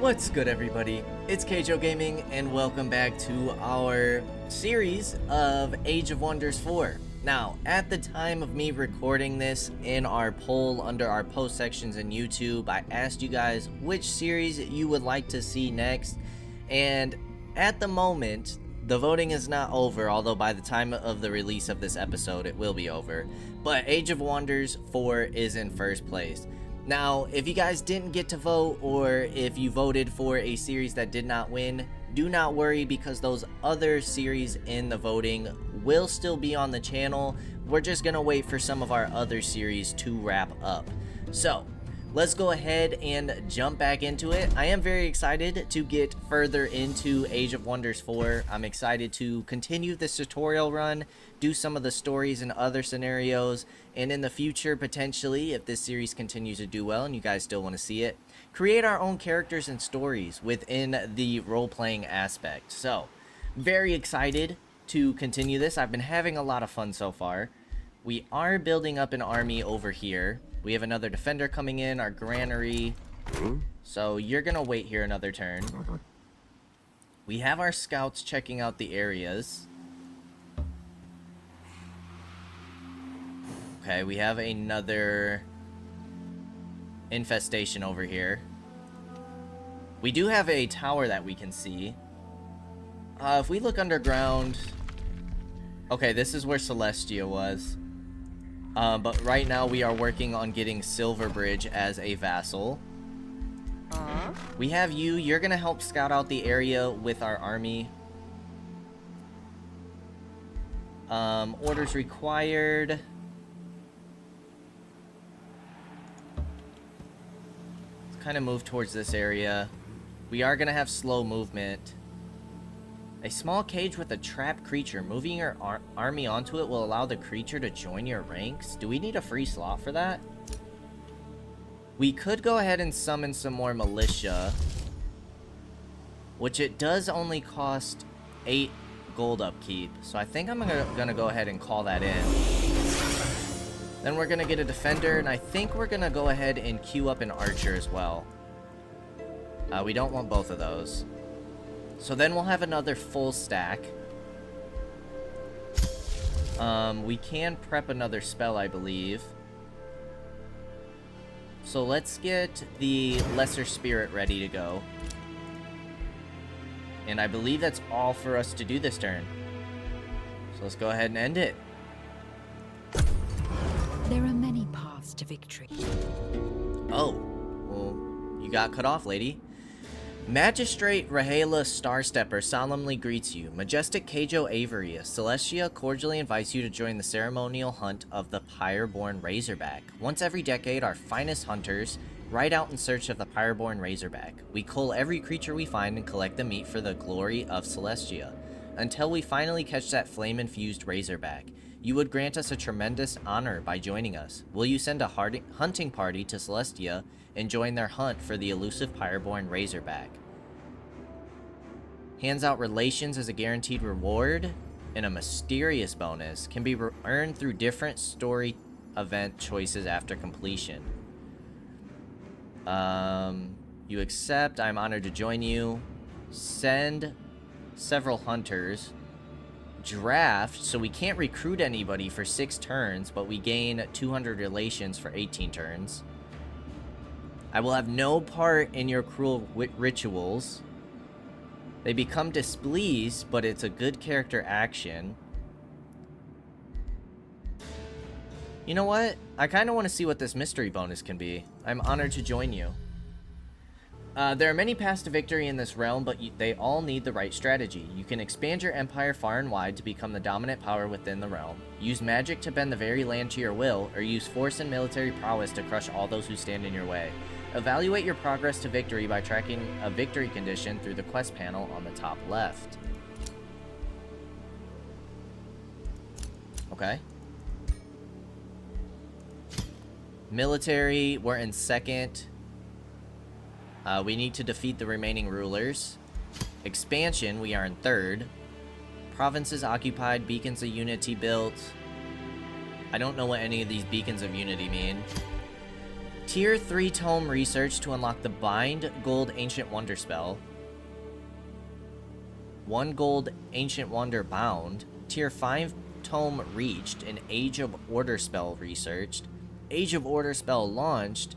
What's good, everybody? It's Kaige-O Gaming, and welcome back to our series of Age of Wonders 4. Now, at the time of me recording this, in our poll under our post sections in YouTube, I asked you guys which series you would like to see next, and at the moment, the voting is not over, although by the time of the release of this episode, it will be over. But Age of Wonders 4 is in first place. Now, if you guys didn't get to vote, or if you voted for a series that did not win, do not worry, because those other series in the voting will still be on the channel. We're just gonna wait for some of our other series to wrap up. So, let's go ahead and jump back into it. I am very excited to get further into Age of Wonders 4. I'm excited to continue this tutorial run, do some of the stories and other scenarios, and in the future, potentially, if this series continues to do well and you guys still want to see it, create our own characters and stories within the role-playing aspect. So, very excited to continue this. I've been having a lot of fun so far. We are building up an army over here. We have another defender coming in, our granary. So you're going to wait here another turn. We have our scouts checking out the areas. Okay, we have another infestation over here. We do have a tower that we can see. If we look underground... Okay, this is where Celestia was. But right now we are working on getting Silverbridge as a vassal. We have you. You're going to help scout out the area with our army. Orders required. Let's kind of move towards this area. We are going to have slow movement. A small cage with a trapped creature. Moving your army onto it will allow the creature to join your ranks. Do we need a free slot for that? We could go ahead and summon some more militia, which it does only cost 8 gold upkeep. So I think I'm gonna go ahead and call that in. Then we're gonna get a defender, and I think we're gonna go ahead and queue up an archer as well. We don't want both of those. So then we'll have another full stack. We can prep another spell, I believe. So let's get the Lesser Spirit ready to go. And I believe that's all for us to do this turn. So let's go ahead and end it. There are many paths to victory. Oh, well, you got cut off, lady. Magistrate Rahala Starstepper solemnly greets you. Majestic Kaige-O Avery, Celestia cordially invites you to join the ceremonial hunt of the Pyreborn Razorback. Once every decade, our finest hunters ride out in search of the Pyreborn Razorback. We cull every creature we find and collect the meat for the glory of Celestia. Until we finally catch that flame-infused Razorback, you would grant us a tremendous honor by joining us. Will you send a hunting party to Celestia and join their hunt for the elusive Pyreborn Razorback? Hands out relations as a guaranteed reward, and a mysterious bonus can be earned through different story event choices after completion. You accept. I'm honored to join you. Send several hunters. Draft, so we can't recruit anybody for 6 turns, but we gain 200 relations for 18 turns. I will have no part in your cruel rituals. They become displeased, but it's a good character action. You know what? I kind of want to see what this mystery bonus can be. I'm honored to join you. There are many paths to victory in this realm, but they all need the right strategy. You can expand your empire far and wide to become the dominant power within the realm. Use magic to bend the very land to your will, or use force and military prowess to crush all those who stand in your way. Evaluate your progress to victory by tracking a victory condition through the quest panel on the top left. Okay. Military, we're in second. We need to defeat the remaining rulers. Expansion, we are in third. Provinces occupied, beacons of unity built. I don't know what any of these beacons of unity mean. Tier 3 tome research to unlock the Bind Gold Ancient Wonder spell. 1 gold Ancient Wonder bound. Tier 5 tome reached. An Age of Order spell researched. Age of Order spell launched.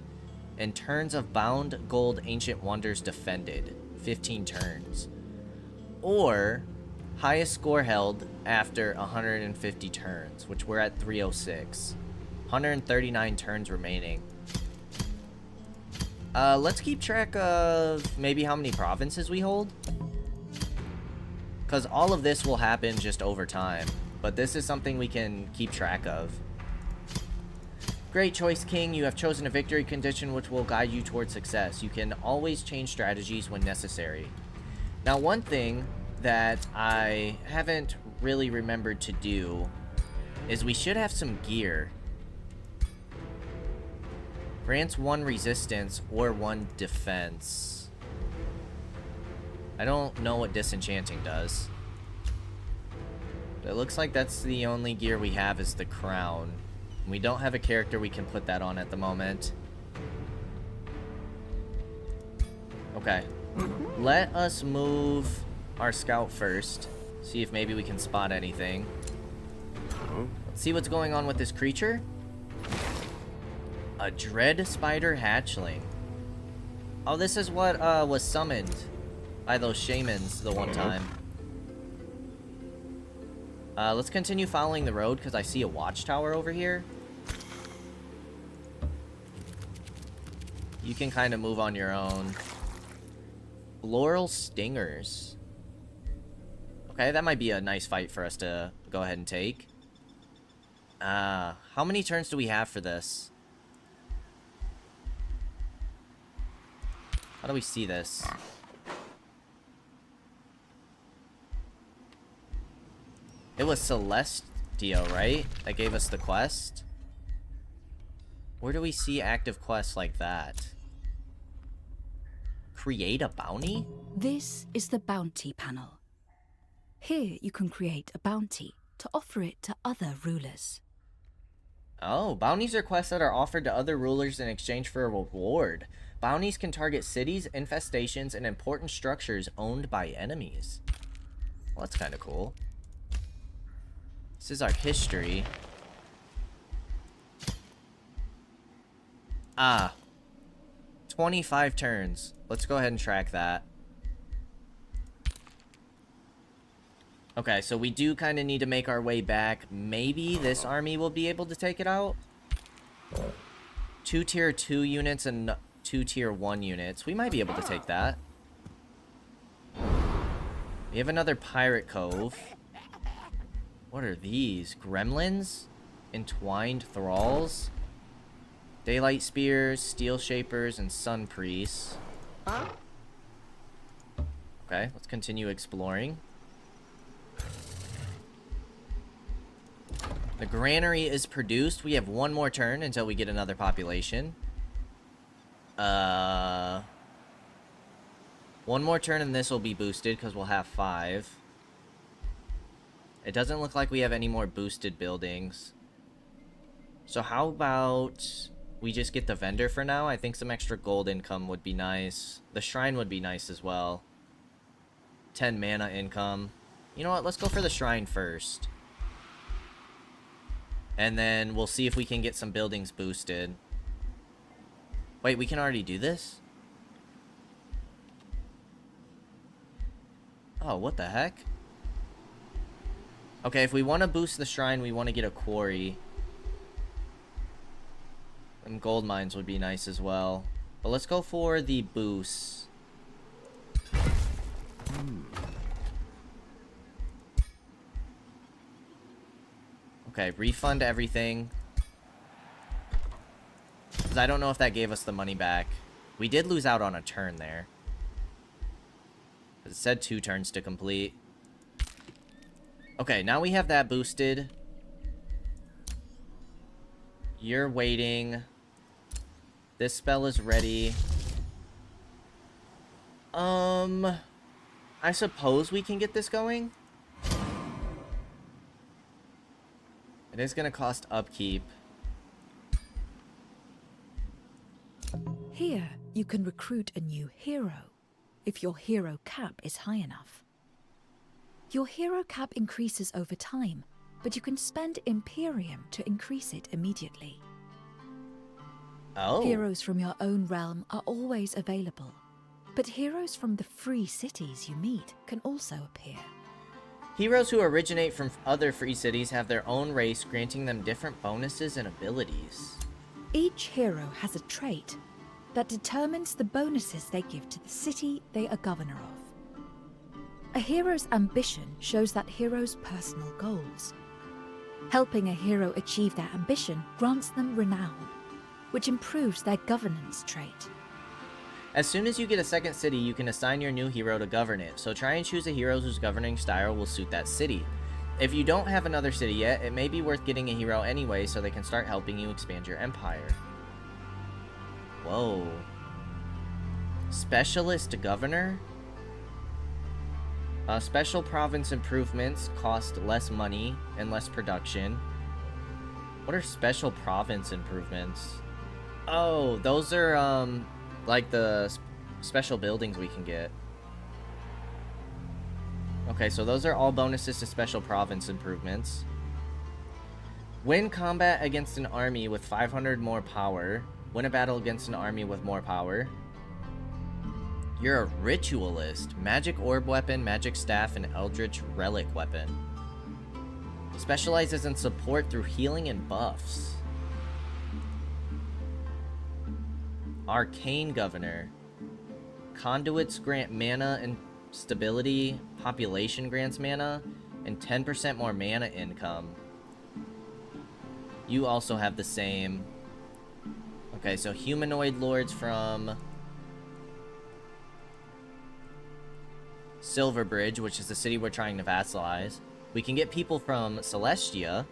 And turns of bound gold Ancient Wonders defended. 15 turns. Or highest score held after 150 turns, which we're at 306. 139 turns remaining. Let's keep track of maybe how many provinces we hold. Because all of this will happen just over time. But this is something we can keep track of. Great choice, King. You have chosen a victory condition which will guide you towards success. You can always change strategies when necessary. Now, one thing that I haven't really remembered to do is we should have some gear. Grants 1 resistance or 1 defense. I don't know what disenchanting does. But it looks like that's the only gear we have is the crown. We don't have a character we can put that on at the moment. Okay. Let us move our scout first. See if maybe we can spot anything. Let's see what's going on with this creature. A dread spider hatchling. Oh, this is what was summoned by those shamans the one time. Let's continue following the road because I see a watchtower over here. You can kind of move on your own. Laurel stingers. Okay, that might be a nice fight for us to go ahead and take. How many turns do we have for this? How do we see this? It was Celestio, right? That gave us the quest? Where do we see active quests like that? Create a bounty? This is the bounty panel. Here you can create a bounty to offer it to other rulers. Oh, bounties are quests that are offered to other rulers in exchange for a reward. Bounties can target cities, infestations, and important structures owned by enemies. Well, that's kind of cool. This is our history. 25 turns. Let's go ahead and track that. Okay, so we do kind of need to make our way back. Maybe this army will be able to take it out. 2 tier 2 units and 2 tier 1 units. We might be able to take that. We have another pirate cove. What are these? Gremlins? Entwined thralls? Daylight spears, steel shapers, and sun priests. Okay, let's continue exploring. The granary is produced. We have 1 more turn until we get another population. 1 more turn and this will be boosted because we'll have 5. It doesn't look like we have any more boosted buildings. So how about we just get the vendor for now? I think some extra gold income would be nice. The shrine would be nice as well. 10 mana income. You know what? Let's go for the shrine first. And then we'll see if we can get some buildings boosted. Wait, we can already do this? Oh, what the heck? Okay, if we want to boost the shrine, we want to get a quarry. And gold mines would be nice as well. But let's go for the boost. Okay, refund everything. Because I don't know if that gave us the money back. We did lose out on a turn there. It said 2 turns to complete. Okay, now we have that boosted. You're waiting. This spell is ready. I suppose we can get this going. It is going to cost upkeep. Here, you can recruit a new hero, if your hero cap is high enough. Your hero cap increases over time, but you can spend Imperium to increase it immediately. Oh. Heroes from your own realm are always available, but heroes from the free cities you meet can also appear. Heroes who originate from other free cities have their own race, granting them different bonuses and abilities. Each hero has a trait that determines the bonuses they give to the city they are governor of. A hero's ambition shows that hero's personal goals. Helping a hero achieve their ambition grants them renown, which improves their governance trait. As soon as you get a second city, you can assign your new hero to govern it, so try and choose a hero whose governing style will suit that city. If you don't have another city yet, it may be worth getting a hero anyway so they can start helping you expand your empire. Whoa. Specialist Governor? Special province improvements cost less money and less production. What are special province improvements? Oh, those are, like the special buildings we can get. Okay, so those are all bonuses to special province improvements. Win combat against an army with 500 more power. Win a battle against an army with more power. You're a ritualist. Magic orb weapon, magic staff, and eldritch relic weapon. Specializes in support through healing and buffs. Arcane Governor. Conduits grant mana and stability. Population grants mana. And 10% more mana income. You also have the same. Okay, so humanoid lords from Silverbridge, which is the city we're trying to vassalize. We can get people from Celestia.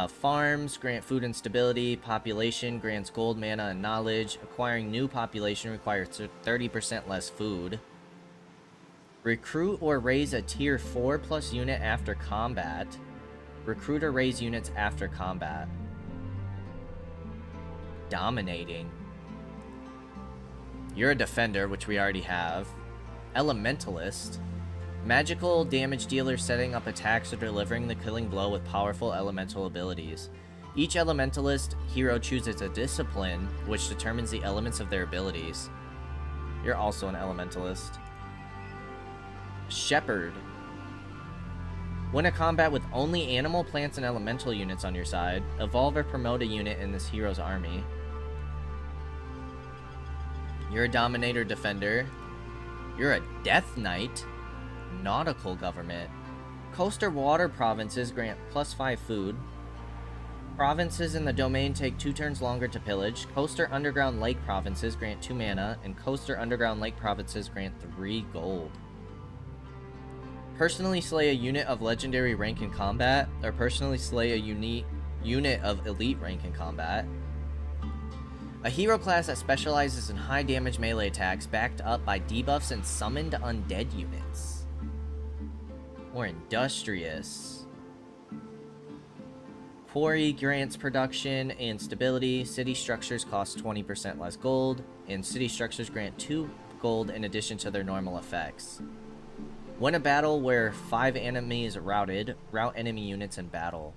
Farms grant food and stability. Population grants gold, mana, and knowledge. Acquiring new population requires 30% less food. Recruit or raise a tier 4+ unit after combat. Recruit or raise units after combat. Dominating. You're a defender, which we already have. Elementalist. Magical damage dealer setting up attacks or delivering the killing blow with powerful elemental abilities. Each elementalist hero chooses a discipline, which determines the elements of their abilities. You're also an elementalist. Shepherd. Win a combat with only animal, plants, and elemental units on your side. Evolve or promote a unit in this hero's army. You're a Dominator Defender. You're a Death Knight. Nautical Government. Coast or water provinces grant +5 food. Provinces in the domain take 2 turns longer to pillage. Coast or underground lake provinces grant 2 mana. And coast or underground lake provinces grant 3 gold. Personally slay a unit of legendary rank in combat. Or personally slay a unique unit of elite rank in combat. A hero class that specializes in high damage melee attacks backed up by debuffs and summoned undead units. Or industrious. Quarry grants production and stability. City structures cost 20% less gold. And city structures grant 2 gold in addition to their normal effects. Win a battle where 5 enemies routed. Route enemy units in battle.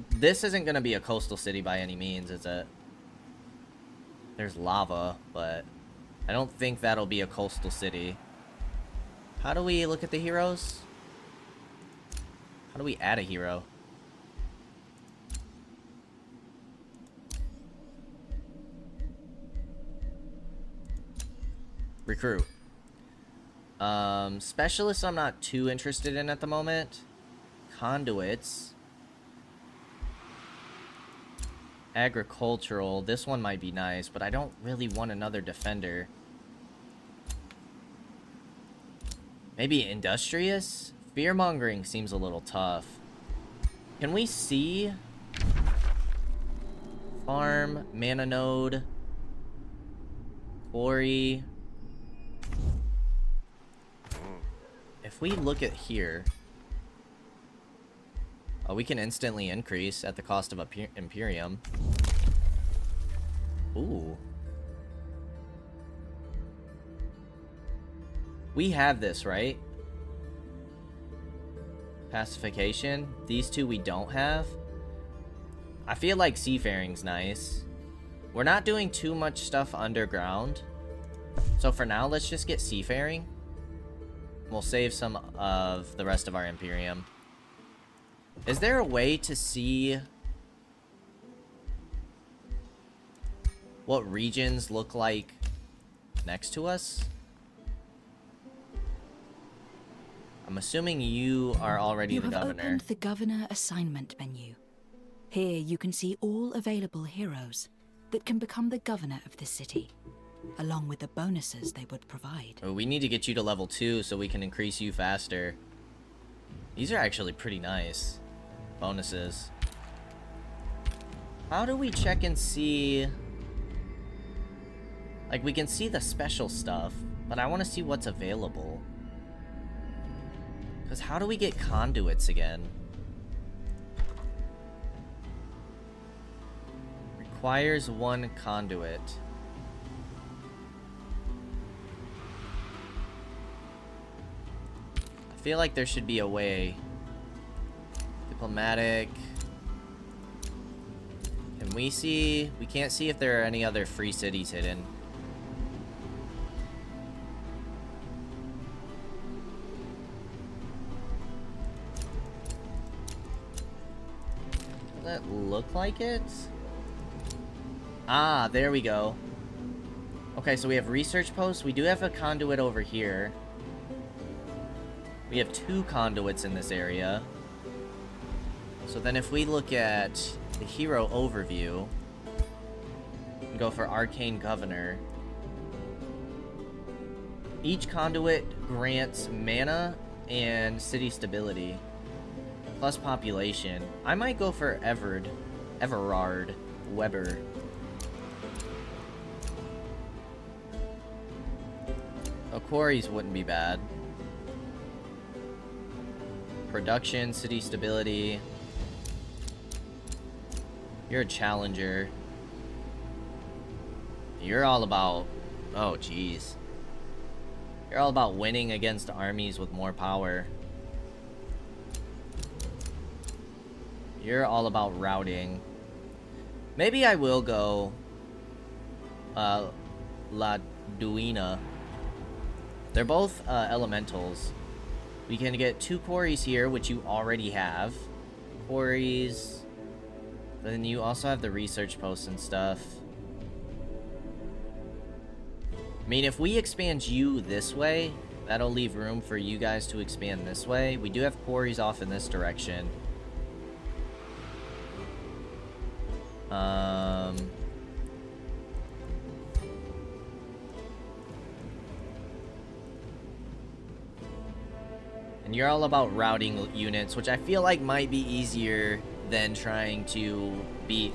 This isn't gonna be a coastal city by any means, is it? There's lava, but I don't think that'll be a coastal city. How do we look at the heroes? How do we add a hero? Recruit. Specialists I'm not too interested in at the moment. Conduits. Agricultural. This one might be nice, but I don't really want another defender. Maybe industrious? Fear-mongering seems a little tough. Can we see? Farm, mana node, quarry. If we look at here, Oh, we can instantly increase at the cost of Imperium. Ooh. We have this, right? Pacification. These two we don't have. I feel like seafaring's nice. We're not doing too much stuff underground. So for now, let's just get seafaring. We'll save some of the rest of our Imperium. Is there a way to see what regions look like next to us? I'm assuming you are already the governor. You have opened the governor assignment menu. Here you can see all available heroes that can become the governor of the city, along with the bonuses they would provide. Oh, we need to get you to level 2 so we can increase you faster. These are actually pretty nice bonuses. How do we check and see? Like, we can see the special stuff, but I want to see what's available. Because how do we get conduits again? Requires 1 conduit. I feel like there should be a way. Diplomatic. Can we see? We can't see if there are any other free cities hidden. Does that look like it? Ah, there we go. Okay, so we have research posts. We do have a conduit over here. We have 2 conduits in this area. So then if we look at the hero overview and go for Arcane Governor, each conduit grants mana and city stability plus population. I might go for Everard Weber. Quarries wouldn't be bad. Production, city stability. You're a challenger. You're all about... Oh, jeez. You're all about winning against armies with more power. You're all about routing. Maybe I will go... La Duina. They're both elementals. We can get 2 quarries here, which you already have. Quarries. Then you also have the research posts and stuff. I mean, if we expand you this way, that'll leave room for you guys to expand this way. We do have quarries off in this direction. And you're all about routing units, which I feel like might be easier than trying to beat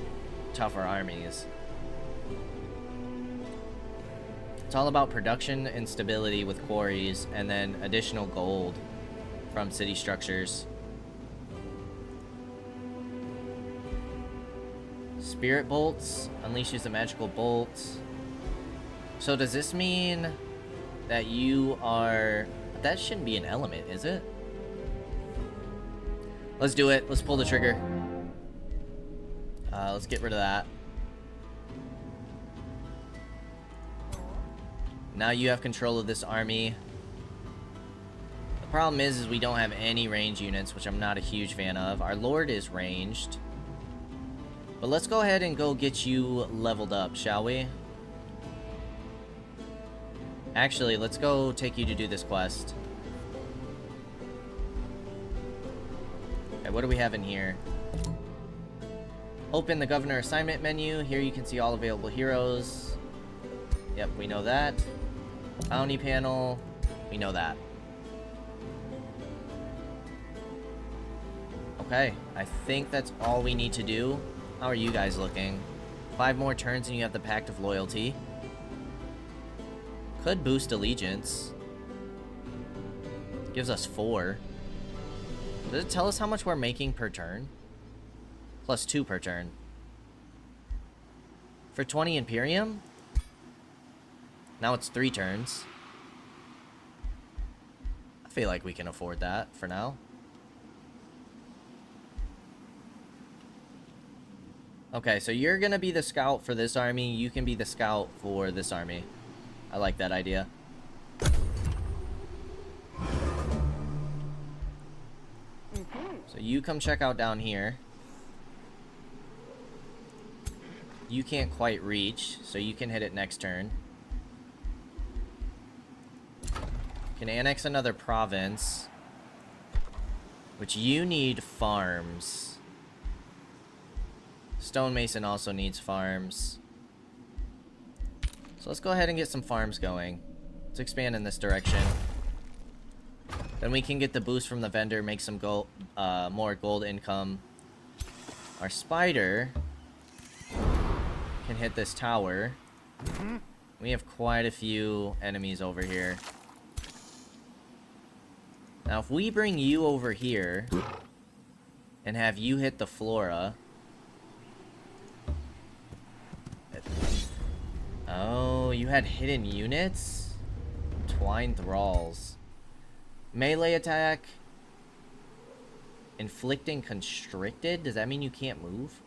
tougher armies. It's all about production and stability with quarries, and then additional gold from city structures. Spirit bolts unleashes a magical bolt. So does this mean that you are... That shouldn't be an element, is it? Let's do it. Let's pull the trigger. Let's get rid of that. Now you have control of this army. The problem is we don't have any range units, which I'm not a huge fan of. Our lord is ranged. But let's go ahead and go get you leveled up, shall we? Actually, let's go take you to do this quest. Okay, what do we have in here? Open the governor assignment menu. Here you can see all available heroes. Yep, we know that. Bounty panel. We know that. Okay, I think that's all we need to do. How are you guys looking? 5 more turns and you have the Pact of Loyalty. Could boost allegiance. Gives us 4. Does it tell us how much we're making per turn? +2 per turn. For 20 Imperium? Now it's 3 turns. I feel like we can afford that for now. Okay, so you're gonna be the scout for this army. You can be the scout for this army. I like that idea. So you come check out down here. You can't quite reach, so you can hit it next turn. Can annex another province, which you need farms. Stonemason also needs farms. So let's go ahead and get some farms going. Let's expand in this direction. Then we can get the boost from the vendor, make some gold, more gold income. Our spider can hit this tower. We have quite a few enemies over here. Now, if we bring you over here and have you hit the flora. Oh, you had hidden units? Twine Thralls. Melee attack. Inflicting constricted? Does that mean you can't move?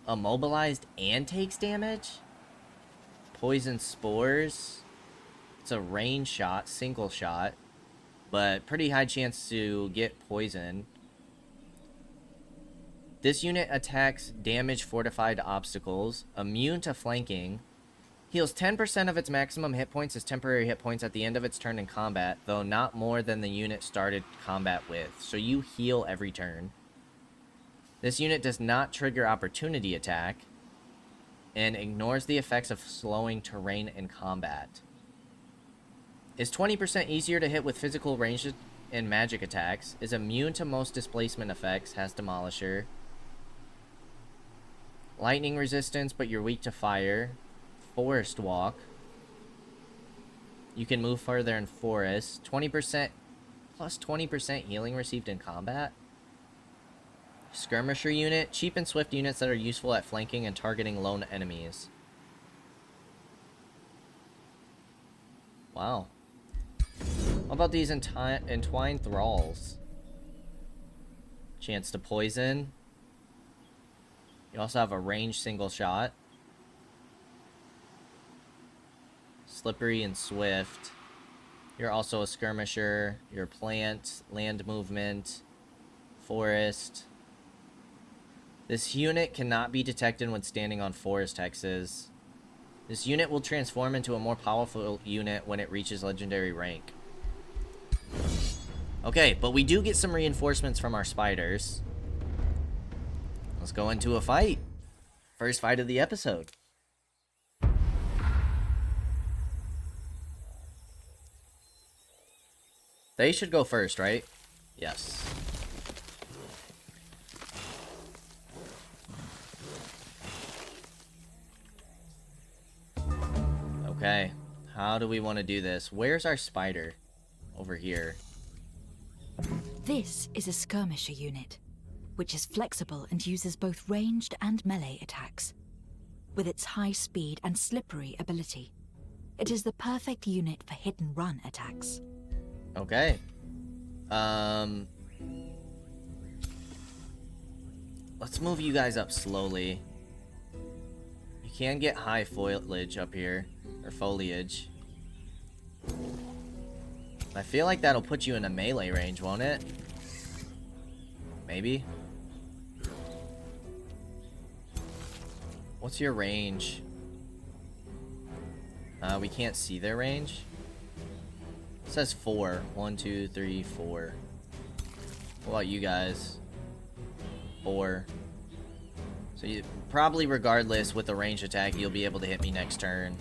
Immobilized and takes damage? Poison spores. It's a range shot, single shot. But pretty high chance to get poison. This unit attacks damage fortified obstacles. Immune to flanking. Heals 10% of its maximum hit points as temporary hit points at the end of its turn in combat, though not more than the unit started combat with. So you heal every turn. This unit does not trigger opportunity attack and ignores the effects of slowing terrain in combat. Is 20% easier to hit with physical range and magic attacks. Is immune to most displacement effects. Has Demolisher. Lightning resistance, but you're weak to fire. Forest Walk. You can move further in forest. 20% plus 20% healing received in combat. Skirmisher unit. Cheap and swift units that are useful at flanking and targeting lone enemies. Wow. What about these entwined thralls? Chance to poison. You also have a ranged single shot. Slippery and swift. You're also a skirmisher. You're plant, land movement, forest. This unit cannot be detected when standing on forest hexes. This unit will transform into a more powerful unit when it reaches legendary rank. Okay, but we do get some reinforcements from our spiders. Let's go into a fight. First fight of the episode. They should go first, right? Yes. Okay. How do we want to do this? Where's our spider? Over here. This is a skirmisher unit, which is flexible and uses both ranged and melee attacks. With its high speed and slippery ability, it is the perfect unit for hit and run attacks. Okay. Let's move you guys up slowly. You can get high foliage up here, or foliage. I feel like that'll put you in a melee range, won't it? Maybe. What's your range? We can't see their range. It says 4. 1, 2, 3, 4. What about you guys? 4. So you probably, regardless, with a range attack, you'll be able to hit me next turn.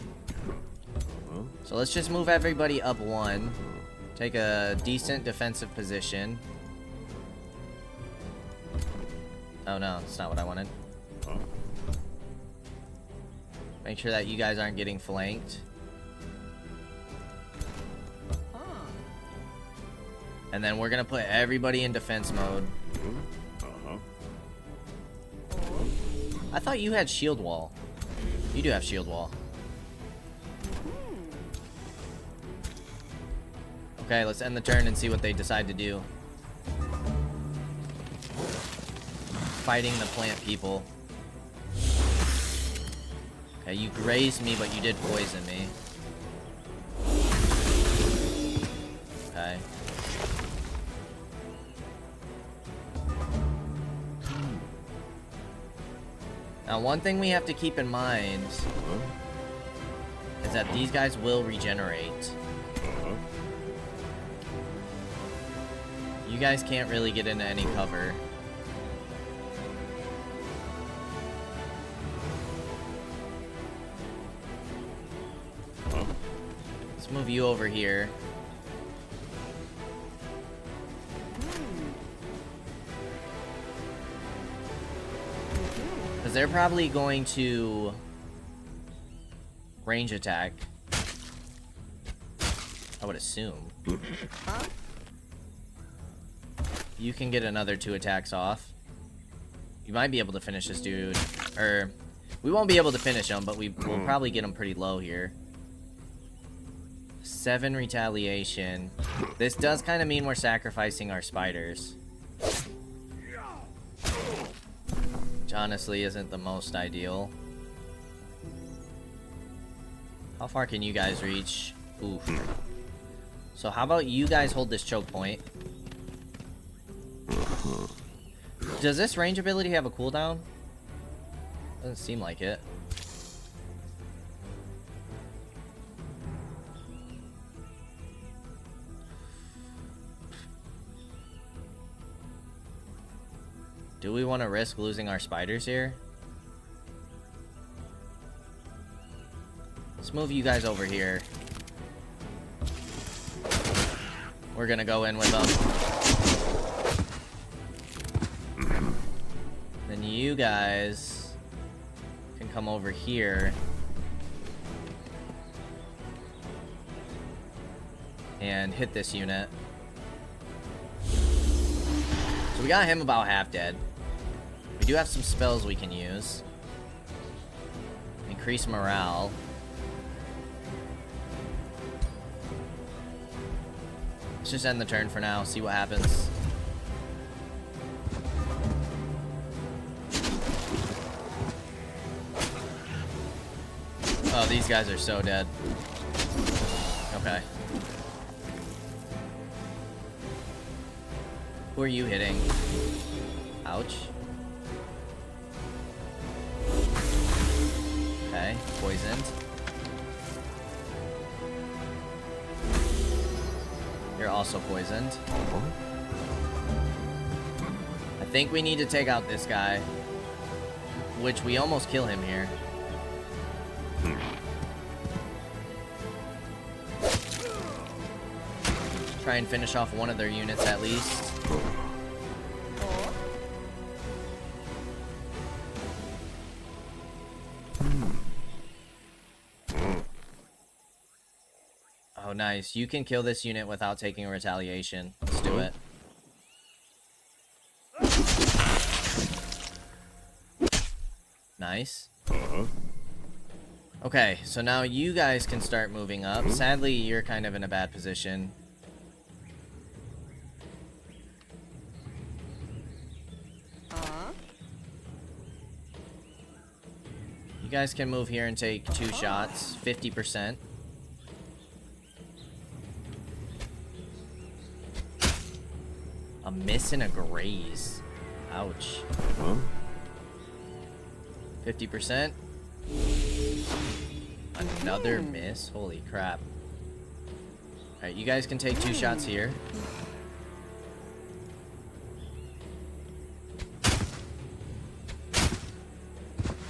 So let's just move everybody up 1. Take a decent defensive position. Oh no, that's not what I wanted. Make sure that you guys aren't getting flanked. And then we're gonna put everybody in defense mode. I thought you had shield wall. You do have shield wall. Okay, let's end the turn and see what they decide to do. Fighting the plant people. Okay, you grazed me, but you did poison me. Okay. Now, one thing we have to keep in mind is that these guys will regenerate. You guys can't really get into any cover. Let's move you over here. Because they're probably going to range attack. I would assume. You can get another 2 attacks off. You might be able to finish this dude. Or, we won't be able to finish him, but we'll probably get him pretty low here. 7 retaliation. This does kind of mean we're sacrificing our spiders. Which honestly isn't the most ideal. How far can you guys reach? Oof. So how about you guys hold this choke point? Does this range ability have a cooldown? Doesn't seem like it. Do we want to risk losing our spiders here? Let's move you guys over here. We're gonna go in with them. Then you guys can come over here. And hit this unit. So we got him about half dead. We do have some spells we can use. Increase morale. Let's just end the turn for now, see what happens. Oh, these guys are so dead. Okay. Who are you hitting? Ouch. Okay, poisoned. You're also poisoned. I think we need to take out this guy. Which we almost kill him here. Try and finish off one of their units at least. Oh, nice. You can kill this unit without taking a retaliation. Let's do it. Nice. Okay, so now you guys can start moving up. Sadly, you're kind of in a bad position. You guys can move here and take 2 shots, 50%. A miss and a graze. Ouch. 50%. Another miss. Holy crap. Alright, you guys can take 2 shots here.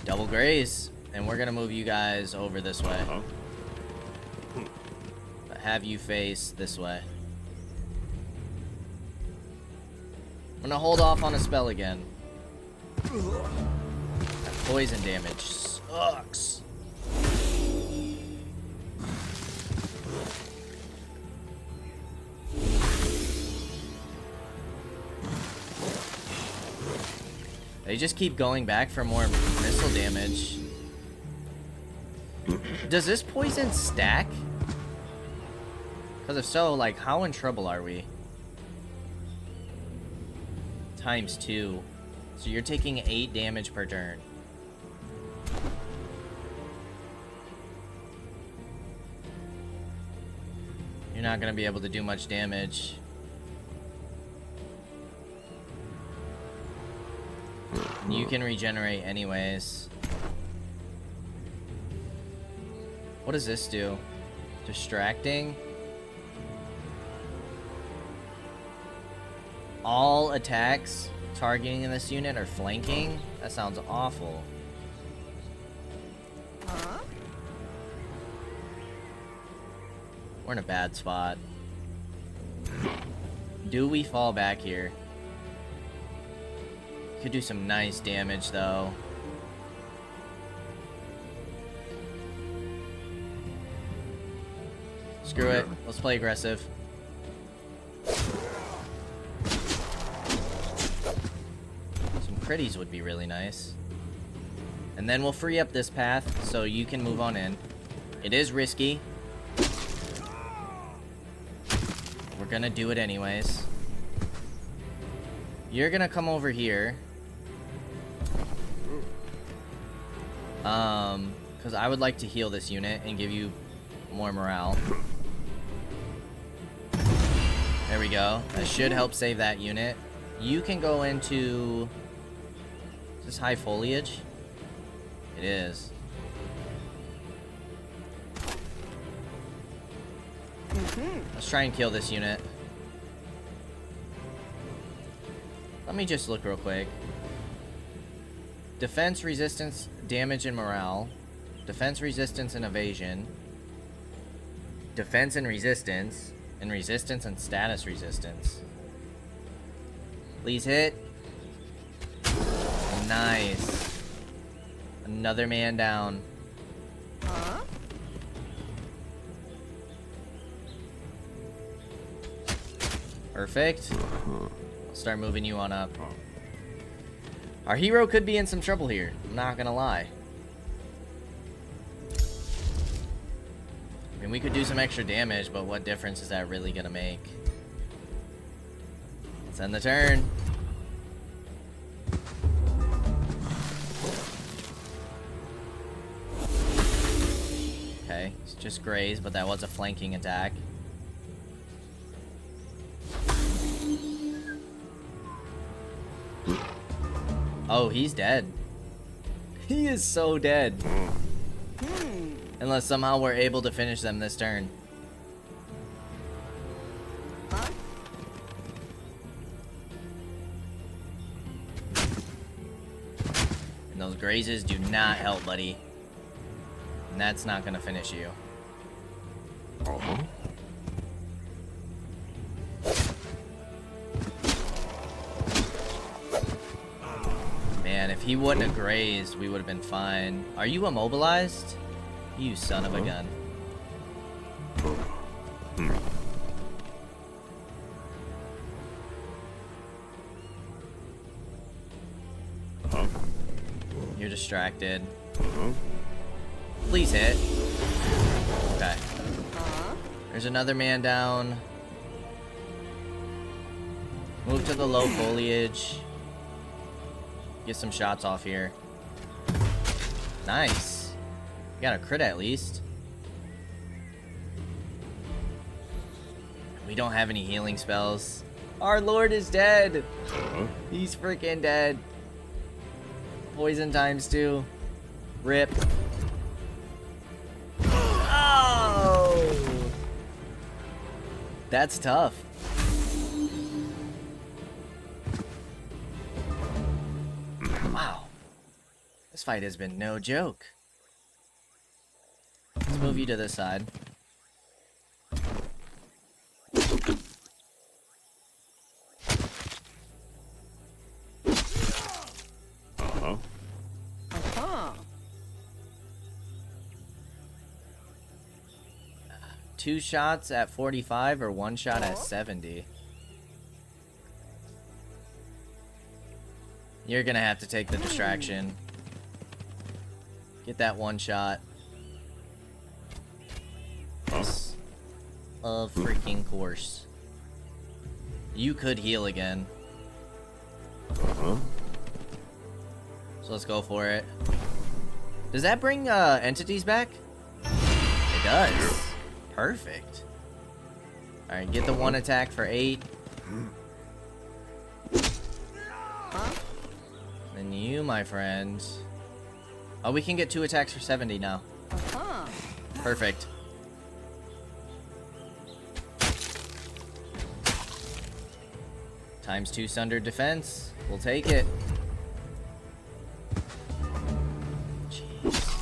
Double graze. And we're gonna move you guys over this way. But have you face this way. I'm gonna hold off on a spell again. That poison damage sucks. They just keep going back for more missile damage. Does this poison stack? Because if so, like, how in trouble are we? Times 2. So you're taking 8 damage per turn. You're not going to be able to do much damage. And you can regenerate anyways. What does this do? Distracting? All attacks targeting in this unit are flanking? That sounds awful. We're in a bad spot. Do we fall back here? Could do some nice damage though. Screw it. Let's play aggressive. Some critties would be really nice. And then we'll free up this path so you can move on in. It is risky. We're gonna do it anyways. You're gonna come over here. Because I would like to heal this unit and give you more morale. There we go. That should help save that unit. You can go into... Is this high foliage? It is. Let's try and kill this unit. Let me just look real quick. Defense, resistance, damage, and morale. Defense, resistance, and evasion. Defense and resistance. And resistance and status resistance. Please hit. Nice. Another man down. Perfect. Start moving you on up. Our hero could be in some trouble here. I'm not gonna lie. I mean, we could do some extra damage, but what difference is that really gonna make? Let's end the turn. Okay, it's just graze, but that was a flanking attack. Oh, he's dead. He is so dead. Unless somehow we're able to finish them this turn. And those grazes do not help, buddy. And that's not gonna finish you. Man, if he wouldn't have grazed, we would have been fine. Are you immobilized? You son of a gun. You're distracted. Please hit. Okay. There's another man down. Move to the low foliage. Get some shots off here. Nice. We got a crit at least. We don't have any healing spells. Our lord is dead. He's freaking dead. Poison times 2. Rip. Oh! That's tough. Wow. This fight has been no joke. Let's move you to this side. Two shots at 45 or one shot at 70? You're gonna have to take the distraction. Get that one shot. Of freaking course. You could heal again. So let's go for it. Does that bring entities back? It does. Perfect. Alright, get the one attack for 8. Then you, my friend. Oh, we can get 2 attacks for 70 now. Perfect. Times 2 Sundered Defense. We'll take it. Jeez.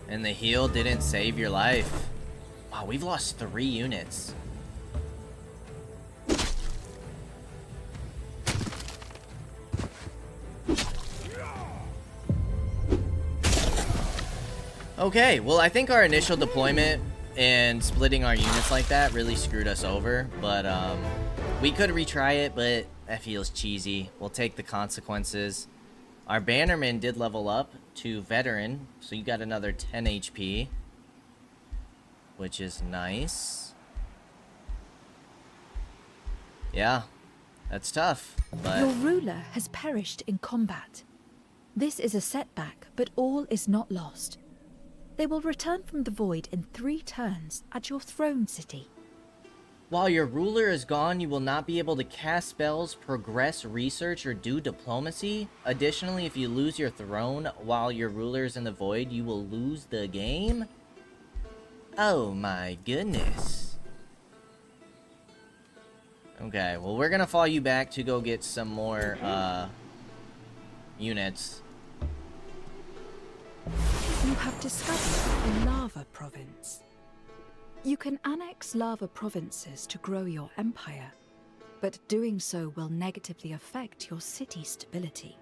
And the heal didn't save your life. Wow, we've lost 3 units. Okay, well, I think our initial deployment and splitting our units like that really screwed us over, but we could retry it, but that feels cheesy. We'll take the consequences. Our bannerman did level up to veteran, so you got another 10 HP, which is nice. Yeah, that's tough, but Your ruler has perished in combat. This is a setback, but all is not lost. They will return from the void in 3 turns at your throne city. while your ruler is gone, you will not be able to cast spells, progress research, or do diplomacy. Additionally, if you lose your throne while your ruler is in the void, you will lose the game. Oh my goodness. Okay, well, we're gonna fall you back to go get some more units. You have discovered the Lava Province. You can annex lava provinces to grow your empire, but doing so will negatively affect your city stability.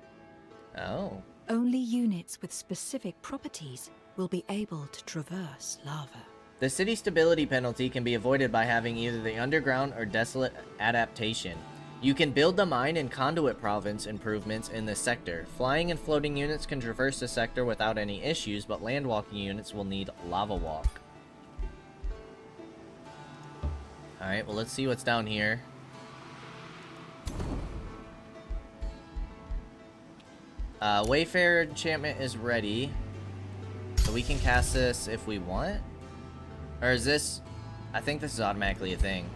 Oh. Only units with specific properties will be able to traverse lava. The city stability penalty can be avoided by having either the underground or desolate adaptation. You can build the mine and conduit province improvements in this sector. Flying and floating units can traverse the sector without any issues, but land walking units will need lava walk. Alright, well, let's see what's down here. Wayfarer enchantment is ready. So we can cast this if we want. Or is this... I think this is automatically a thing.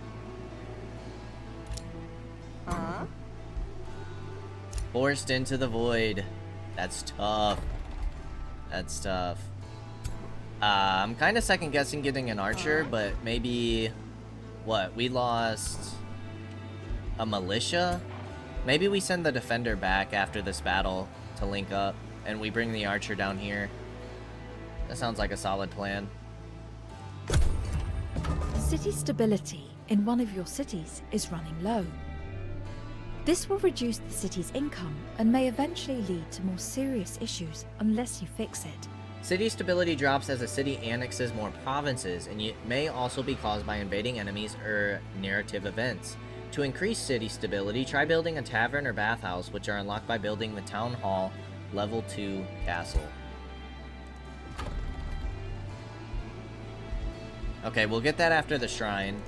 Forced into the void. That's tough. That's tough. I'm kind of second guessing getting an archer, but maybe... What? We lost... a militia? Maybe we send the defender back after this battle to link up, and we bring the archer down here. That sounds like a solid plan. City stability in one of your cities is running low. This will reduce the city's income and may eventually lead to more serious issues unless you fix it. City stability drops as a city annexes more provinces, and it may also be caused by invading enemies or narrative events. To increase city stability, try building a tavern or bathhouse, which are unlocked by building the Town Hall Level 2 castle. Okay, we'll get that after the shrine.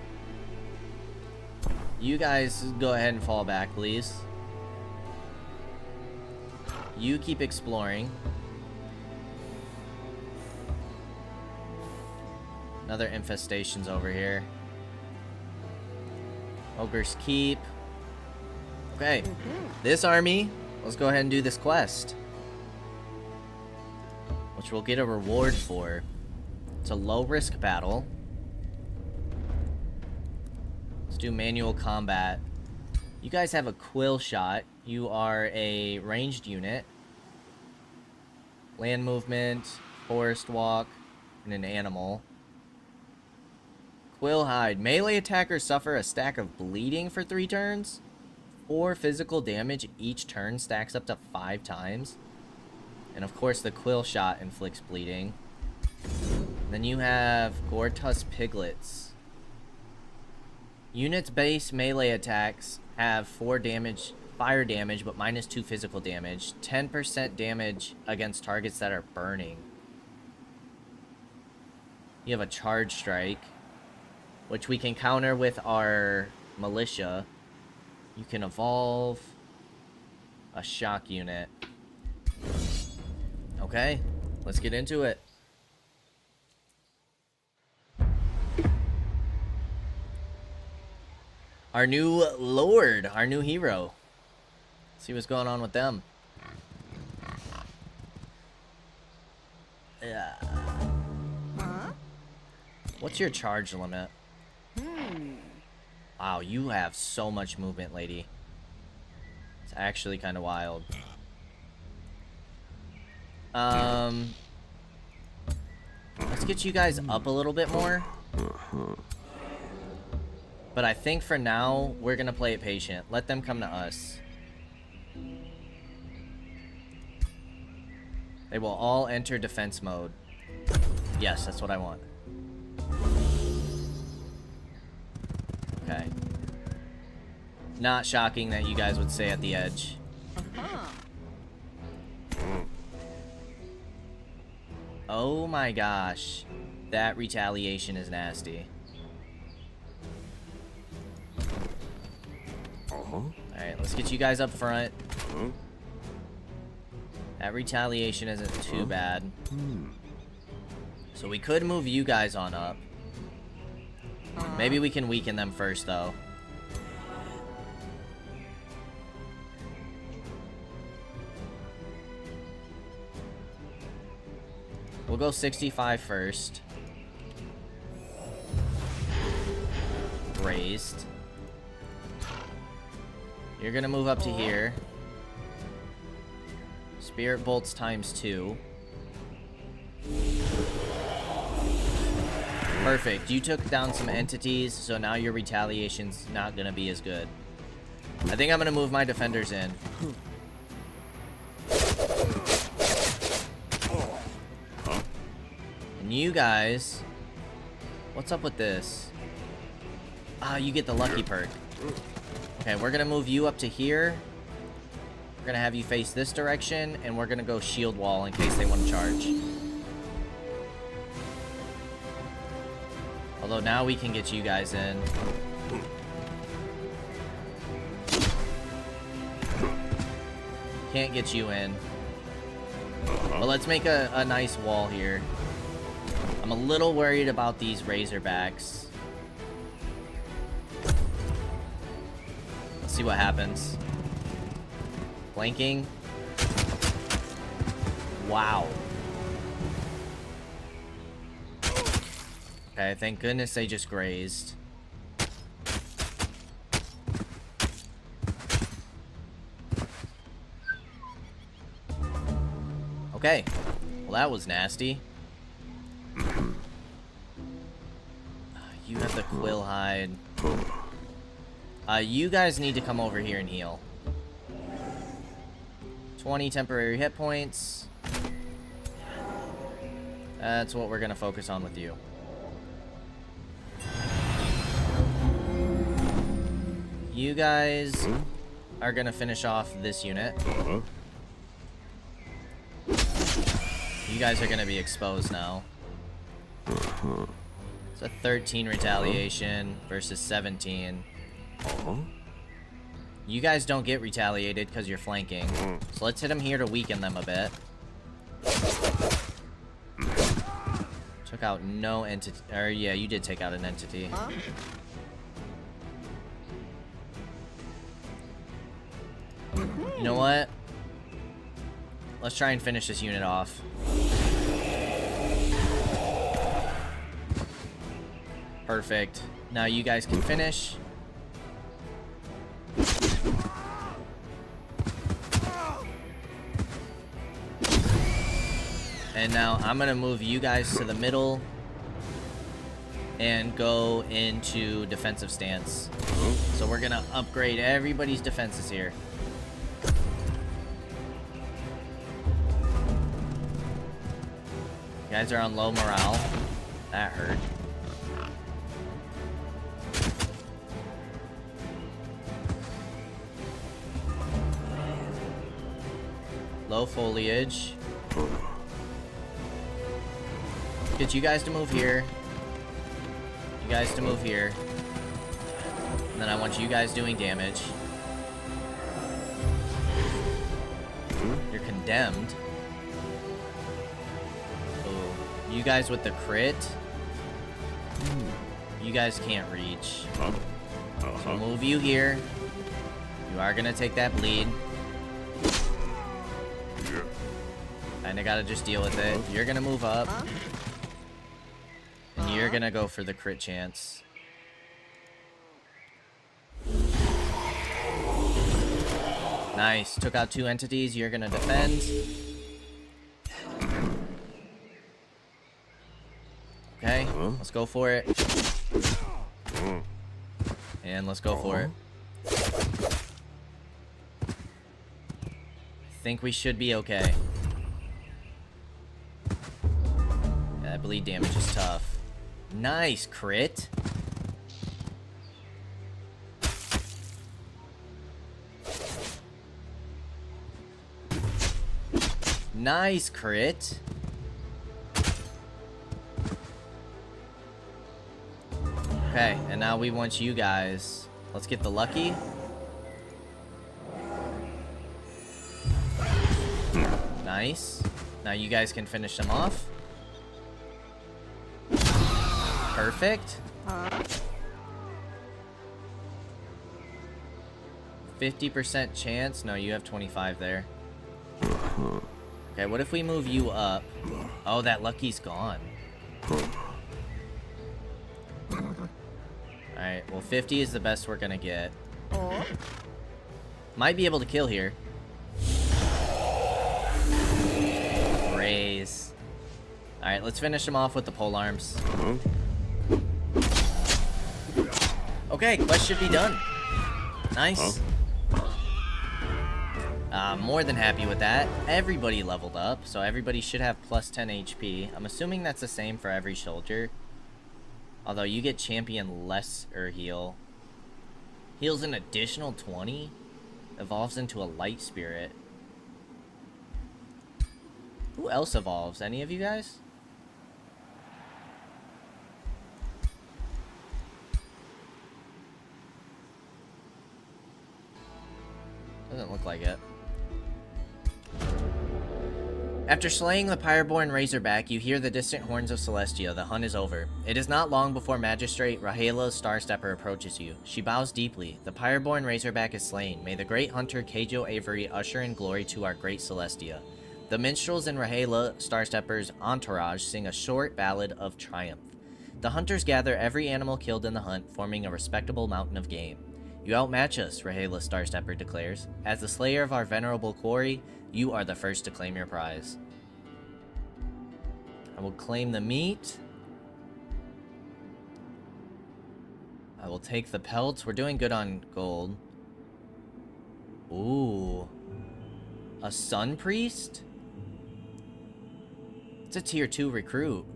You guys go ahead and fall back, please. You keep exploring. Another infestation's over here. Ogre's Keep. Okay, this army, let's go ahead and do this quest, which we'll get a reward for. It's a low-risk battle. Let's do manual combat. You guys have a quill shot. You are a ranged unit. Land movement, forest walk, and an animal. Quill hide. Melee attackers suffer a stack of bleeding for 3 turns. 4 physical damage each turn stacks up to 5 times. And of course the quill shot inflicts bleeding. Then you have Gortus Piglets. Units base melee attacks have 4 damage, fire damage, but -2 physical damage. 10% damage against targets that are burning. You have a charge strike, which we can counter with our militia. You can evolve a shock unit. Okay, let's get into it. Our new lord, our new hero. See what's going on with them. Yeah. What's your charge limit? Wow, you have so much movement, lady. It's actually kind of wild. Let's get you guys up a little bit more. But I think for now, we're gonna play it patient. Let them come to us. They will all enter defense mode. Yes, that's what I want. Okay. Not shocking that you guys would stay at the edge. Oh my gosh. That retaliation is nasty. Alright, let's get you guys up front. That retaliation isn't too bad. So we could move you guys on up. Maybe we can weaken them first, though. We'll go 65 first. Raised. You're gonna move up to here. Spirit bolts ×2. Perfect. You took down some entities, so now your retaliation's not gonna be as good. I think I'm gonna move my defenders in. And you guys, what's up with this? Ah, you get the lucky perk. Okay, we're gonna move you up to here. We're gonna have you face this direction, and we're gonna go shield wall in case they want to charge. Although now we can get you guys in. Can't get you in. But let's make a nice wall here. I'm a little worried about these Razorbacks. Let's see what happens. Flanking. Wow. Okay, thank goodness they just grazed. Okay. Well, that was nasty. You have the quill hide. You guys need to come over here and heal. 20 temporary hit points. That's what we're gonna focus on with you. You guys are gonna finish off this unit. You guys are gonna be exposed now. It's a 13 retaliation versus 17. You guys don't get retaliated because you're flanking. So let's hit them here to weaken them a bit. Took out no entity. Or yeah, you did take out an entity. You know what? Let's try and finish this unit off. Perfect. Now you guys can finish. And now I'm gonna move you guys to the middle and go into defensive stance. So we're gonna upgrade everybody's defenses here. You guys are on low morale. That hurt. Low foliage. Get you guys to move here. You guys to move here. And then I want you guys doing damage. You're condemned. Oh, you guys with the crit. You guys can't reach. So we'll move you here. You are gonna take that bleed. Kinda gotta just deal with it. You're gonna move up. And you're gonna go for the crit chance. Nice. Took out 2 entities. You're gonna defend. Okay, let's go for it. And let's go for it. I think we should be okay. Yeah, that bleed damage is tough. Nice crit. Nice crit. Okay, and now we want you guys. Let's get the lucky. Nice. Now you guys can finish them off. Perfect. 50% chance. No, you have 25 there. Okay, what if we move you up? Oh, that lucky's gone. Alright, well 50 is the best we're gonna get. Might be able to kill here. Raise. Alright, let's finish him off with the pole arms. Okay, quest should be done. Nice. More than happy with that. Everybody leveled up, so everybody should have plus 10 HP. I'm assuming that's the same for every soldier. Although you get champion lesser heal. Heals an additional 20. Evolves into a light spirit. Who else evolves? Any of you guys? Doesn't look like it. After slaying the Pyreborn Razorback, you hear the distant horns of Celestia. The hunt is over. It is not long before Magistrate Rahela Starstepper approaches you. She bows deeply. The Pyreborn Razorback is slain. May the great hunter Kaige-O Avery usher in glory to our great Celestia. The minstrels in Rahela Starstepper's entourage sing a short ballad of triumph. The hunters gather every animal killed in the hunt, forming a respectable mountain of game. You outmatch us, Rahela Starstepper declares. As the slayer of our venerable quarry, you are the first to claim your prize. I will claim the meat. I will take the pelts. We're doing good on gold. Ooh. A Sun Priest? It's a tier 2 recruit.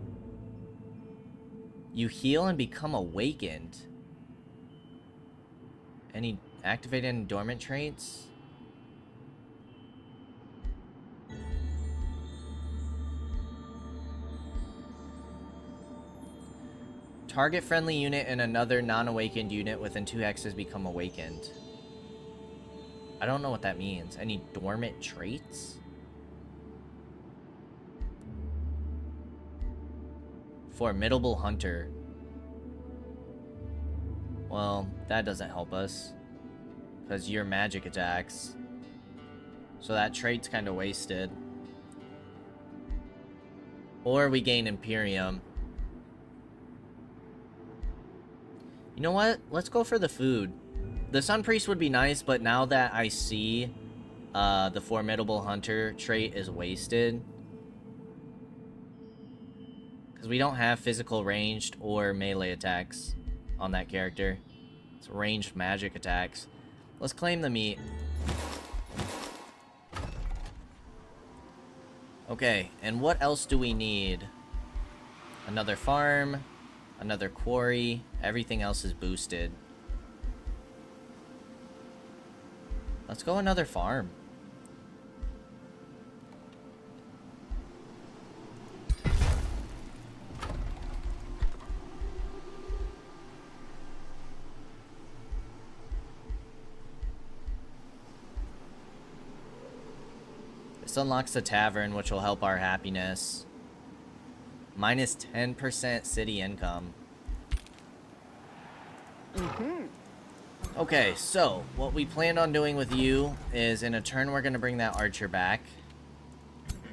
You heal and become awakened. Any activated and dormant traits? Target friendly unit and another non-awakened unit within 2 hexes become awakened. I don't know what that means. Any dormant traits? Formidable hunter. Well, that doesn't help us. Because your magic attacks. So that trait's kind of wasted. Or we gain Imperium. You know what? Let's go for the food. The Sun Priest would be nice, but now that I see the Formidable Hunter trait is wasted. Because we don't have physical ranged or melee attacks on that character. It's ranged magic attacks. Let's claim the meat. Okay, and what else do we need? Another farm, another quarry. Everything else is boosted. Let's go another farm. This unlocks the tavern, which will help our happiness. Minus 10% city income. Okay, so what we planned on doing with you is in a turn we're going to bring that archer back.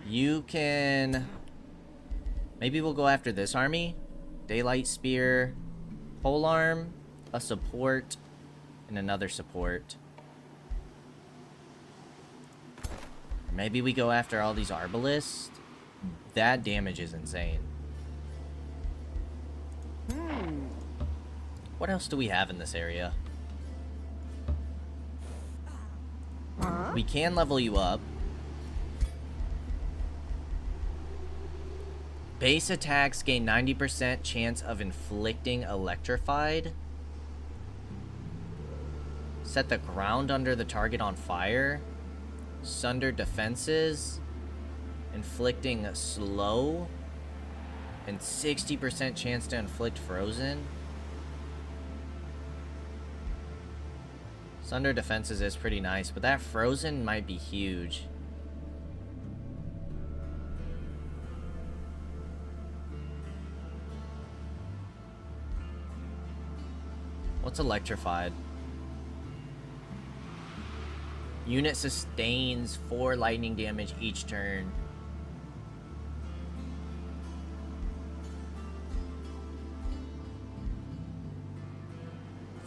You can... Maybe we'll go after this army. Daylight Spear, Polearm, a support, and another support. Maybe we go after all these Arbalists. That damage is insane. What else do we have in this area? We can level you up. Base attacks gain 90% chance of inflicting electrified. Set the ground under the target on fire. Sunder defenses. Inflicting slow. And 60% chance to inflict frozen. Sunder defenses is pretty nice, but that frozen might be huge. What's electrified? Unit sustains 4 lightning damage each turn.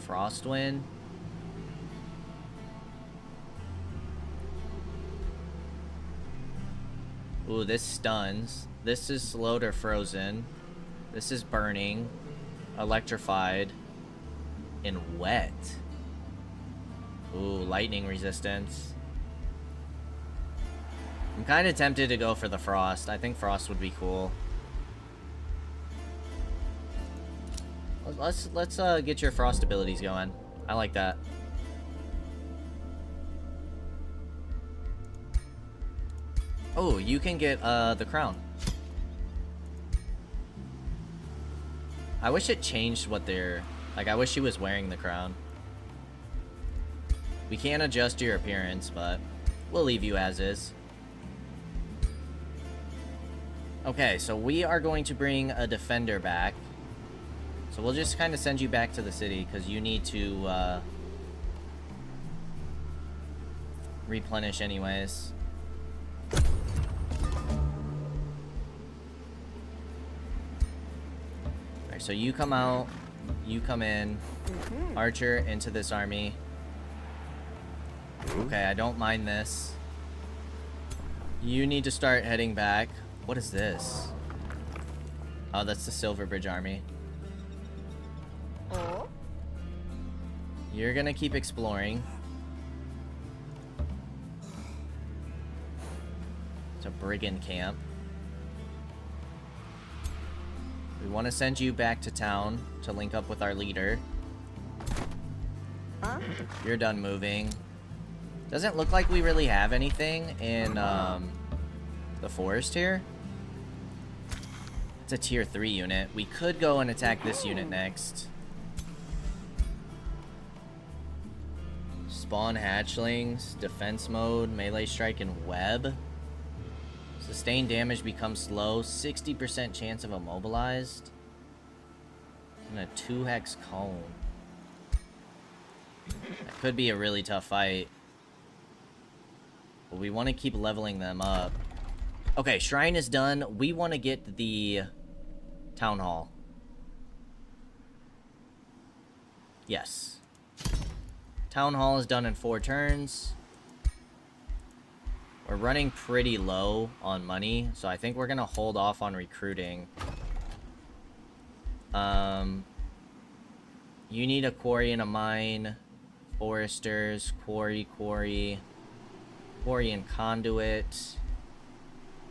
Frostwind. Ooh, this stuns. This is slowed or frozen. This is burning, electrified, and wet. Ooh, lightning resistance. I'm kind of tempted to go for the frost. I think frost would be cool. Let's get your frost abilities going. I like that. Oh, you can get the crown. I wish it changed what they're like. I wish she was wearing the crown. We can't adjust your appearance, but we'll leave you as is. Okay, so we are going to bring a defender back. So we'll just kind of send you back to the city because you need to replenish anyways. Alright, so you come out, you come in, archer into this army. Okay, I don't mind this. You need to start heading back. What is this? Oh, that's the Silverbridge army. You're gonna keep exploring. It's a brigand camp. We want to send you back to town to link up with our leader. You're done moving. Doesn't look like we really have anything in the forest here. It's a tier 3 unit. We could go and attack this unit next. Spawn hatchlings, defense mode, melee strike, and web. Sustained damage becomes slow, 60% chance of immobilized. And a 2-hex cone. That could be a really tough fight. But we want to keep leveling them up. Okay, shrine is done. We want to get the town hall. Yes. Town hall is done in 4 turns. We're running pretty low on money, so I think we're gonna hold off on recruiting. You need a quarry and a mine. Foresters, quarry and conduit.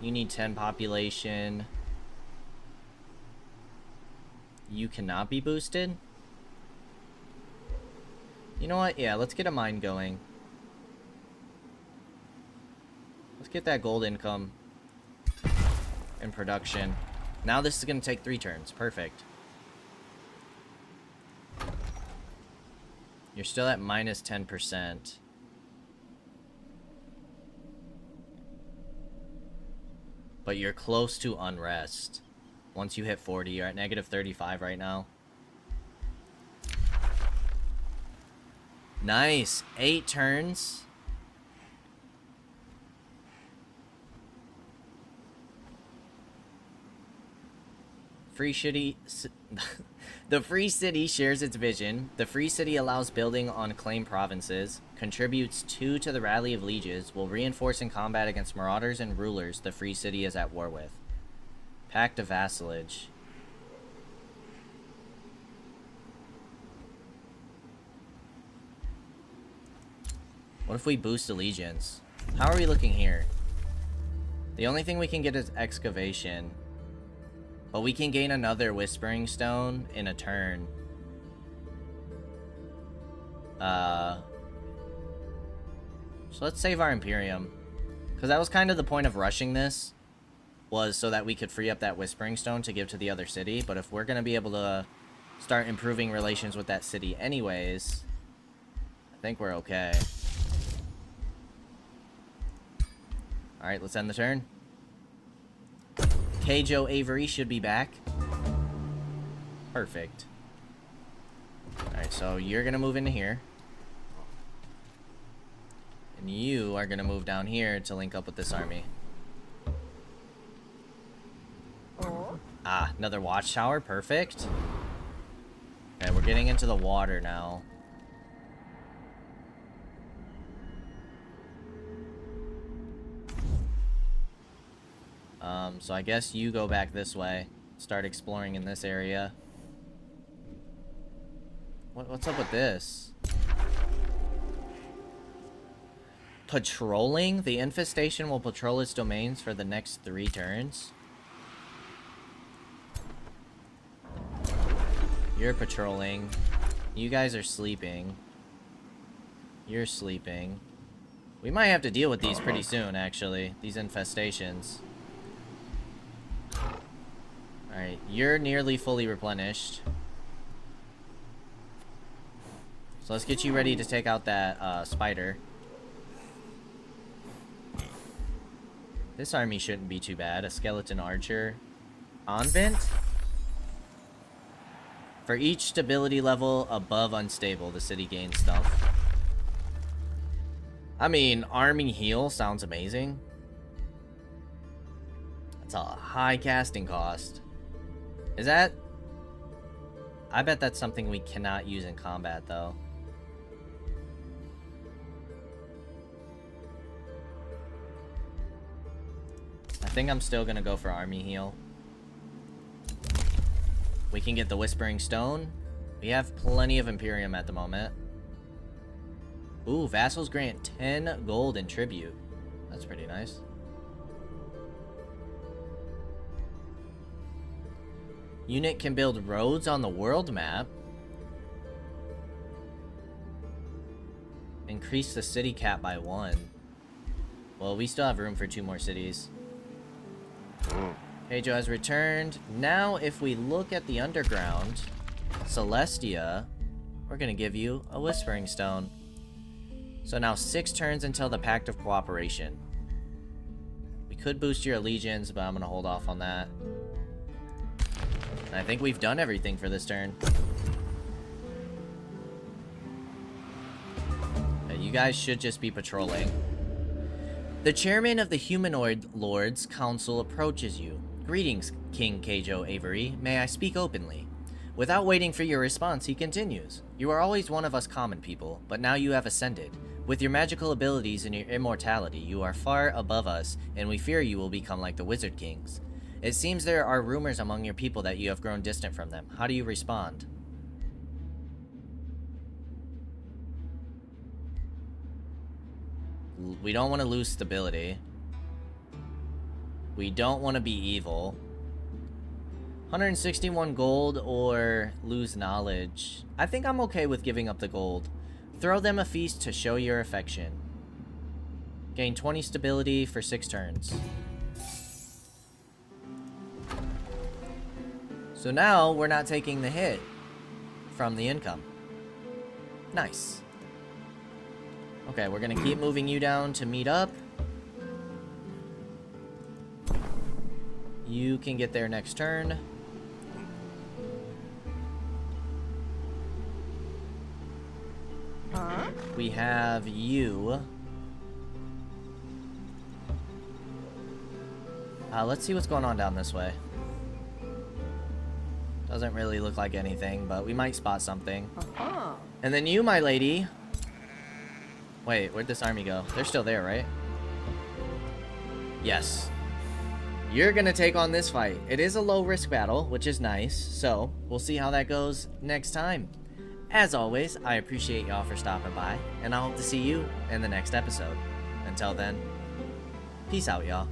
You need 10 population. you cannot be boosted. You know what? Yeah, let's get a mine going. Let's get that gold income in production. Now this is going to take 3 turns. Perfect. You're still at minus 10%. But you're close to unrest. Once you hit 40, you're at negative 35 right now. Nice. 8 turns. Free city. The free city shares its vision. The free city allows building on claimed provinces, contributes 2 to the rally of lieges, will reinforce in combat against marauders and rulers the free city is at war with. Pact of vassalage. What if we boost allegiance? How are we looking here? The only thing we can get is excavation. But we can gain another Whispering Stone in a turn. So let's save our Imperium. Because that was kind of the point of rushing this. Was so that we could free up that Whispering Stone to give to the other city. But if we're going to be able to start improving relations with that city anyways, I think we're okay. Alright, let's end the turn. Kaige-O Avery should be back. Perfect. Alright, so you're gonna move into here. And you are gonna move down here to link up with this army. Ah, another watchtower. Perfect. Okay, we're getting into the water now. So I guess you go back this way. Start exploring in this area. What's up with this? Patrolling? The infestation will patrol its domains for the next 3 turns. You're patrolling. You guys are sleeping. You're sleeping. We might have to deal with these pretty soon, actually. These infestations. Alright, you're nearly fully replenished. So let's get you ready to take out that spider. This army shouldn't be too bad. A skeleton archer. Convent? For each stability level above unstable, the city gains stuff. I mean, army heal sounds amazing. That's a high casting cost. Is that... I bet that's something we cannot use in combat, though. I think I'm still gonna go for army heal. We can get the Whispering Stone. We have plenty of Imperium at the moment. Ooh, vassals grant 10 gold in tribute. That's pretty nice. Unit can build roads on the world map. Increase the city cap by 1. Well, we still have room for 2 more cities. Kaige-O has returned. Now, if we look at the underground, Celestia, we're going to give you a Whispering Stone. So now 6 turns until the Pact of Cooperation. We could boost your allegiance, but I'm going to hold off on that. I think we've done everything for this turn. You guys should just be patrolling. The chairman of the Humanoid Lords Council approaches you. Greetings, King Kaige-O Avery. May I speak openly? Without waiting for your response, he continues. You are always one of us common people, but now you have ascended. With your magical abilities and your immortality, you are far above us, and we fear you will become like the Wizard Kings. It seems there are rumors among your people that you have grown distant from them. How do you respond? We don't want to lose stability. We don't want to be evil. 161 gold or lose knowledge. I think I'm okay with giving up the gold. Throw them a feast to show your affection. Gain 20 stability for 6 turns. So now we're not taking the hit from the income. Nice. Okay, we're gonna keep moving you down to meet up. You can get there next turn. We have you. Let's see what's going on down this way. Doesn't really look like anything, but we might spot something. And then you, my lady. Wait, where'd this army go? They're still there, right? Yes. You're gonna take on this fight. It is a low-risk battle, which is nice. So, we'll see how that goes next time. As always, I appreciate y'all for stopping by, and I hope to see you in the next episode. Until then, peace out, y'all.